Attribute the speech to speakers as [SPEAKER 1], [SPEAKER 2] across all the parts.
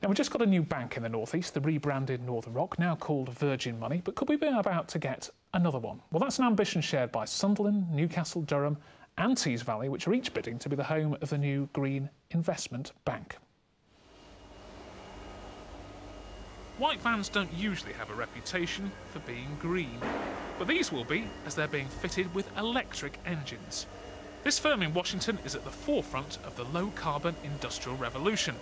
[SPEAKER 1] Now, we've just got a new bank in the North East, the rebranded Northern Rock, now called Virgin Money, but could we be about to get another one? Well, that's an ambition shared by Sunderland, Newcastle, Durham and Tees Valley, which are each bidding to be the home of the new Green Investment Bank.
[SPEAKER 2] White vans don't usually have a reputation for being green, but these will be, as they're being fitted with electric engines. This firm in Washington is at the forefront of the low-carbon industrial revolution,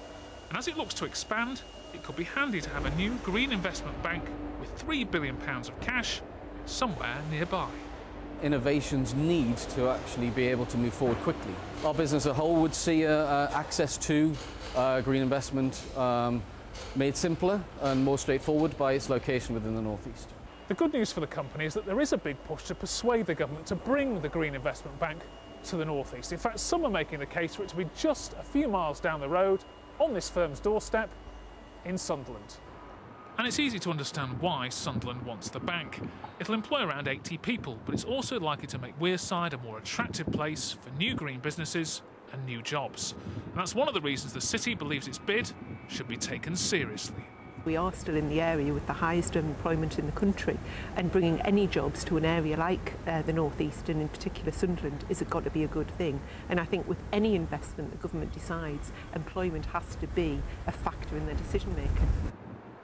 [SPEAKER 2] and as it looks to expand, it could be handy to have a new green investment bank with £3 billion of cash somewhere nearby.
[SPEAKER 3] Innovations need to actually be able to move forward quickly. Our business as a whole would see access to green investment made simpler and more straightforward by its location within the North East.
[SPEAKER 1] The good news for the company is that there is a big push to persuade the government to bring the Green Investment Bank to the North East. In fact, some are making the case for it to be just a few miles down the road on this firm's doorstep in Sunderland.
[SPEAKER 2] And it's easy to understand why Sunderland wants the bank. It'll employ around 80 people, but it's also likely to make Wearside a more attractive place for new green businesses and new jobs. And that's one of the reasons the city believes its bid should be taken seriously.
[SPEAKER 4] We are still in the area with the highest unemployment in the country, and bringing any jobs to an area like the North East, and in particular Sunderland, is got to be a good thing. And I think with any investment the government decides, employment has to be a factor in their decision making.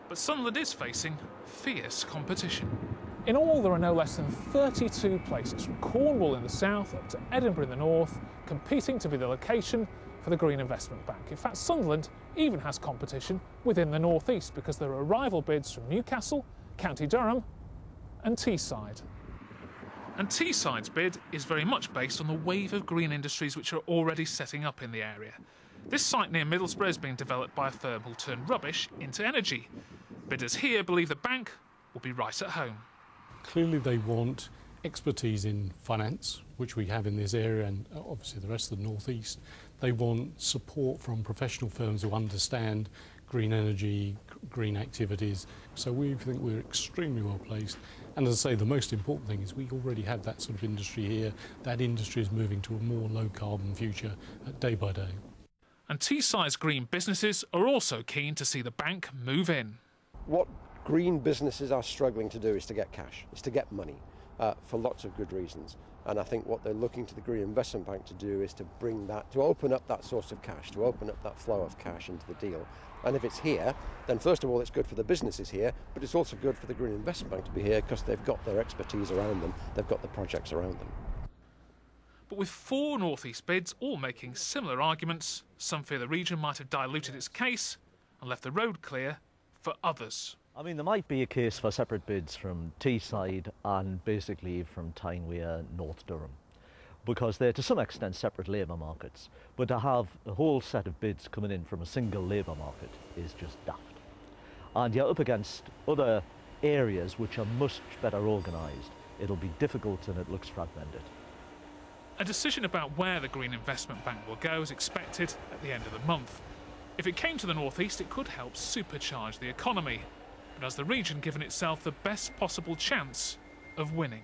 [SPEAKER 2] But Sunderland is facing fierce competition.
[SPEAKER 1] In all, there are no less than 32 places, from Cornwall in the south up to Edinburgh in the north, competing to be the location for the Green Investment Bank. In fact, Sunderland even has competition within the North East, because there are rival bids from Newcastle, County Durham and Teesside.
[SPEAKER 2] And Teesside's bid is very much based on the wave of green industries which are already setting up in the area. This site near Middlesbrough is being developed by a firm who'll turn rubbish into energy. Bidders here believe the bank will be right at home.
[SPEAKER 5] Clearly they want expertise in finance, which we have in this area and obviously the rest of the North East. They want support from professional firms who understand green energy, green activities. So we think we're extremely well placed. And as I say, the most important thing is we already have that sort of industry here. That industry is moving to a more low carbon future day by day.
[SPEAKER 2] And Teesside's green businesses are also keen to see the bank move in.
[SPEAKER 6] What green businesses are struggling to do is to get cash, is to get money, for lots of good reasons. And I think what they're looking to the Green Investment Bank to do is to bring that, to open up that source of cash, to open up that flow of cash into the deal. And if it's here, then first of all it's good for the businesses here, but it's also good for the Green Investment Bank to be here because they've got their expertise around them, they've got the projects around them.
[SPEAKER 2] But with 4 North East bids all making similar arguments, some fear the region might have diluted its case and left the road clear for others.
[SPEAKER 7] I mean, there might be a case for separate bids from Teesside and basically from Tyne-Wear, North Durham, because they're to some extent separate labour markets. But to have a whole set of bids coming in from a single labour market is just daft. And you're up against other areas which are much better organised. It'll be difficult and it looks fragmented.
[SPEAKER 2] A decision about where the Green Investment Bank will go is expected at the end of the month. If it came to the North East, it could help supercharge the economy, but has the region given itself the best possible chance of winning?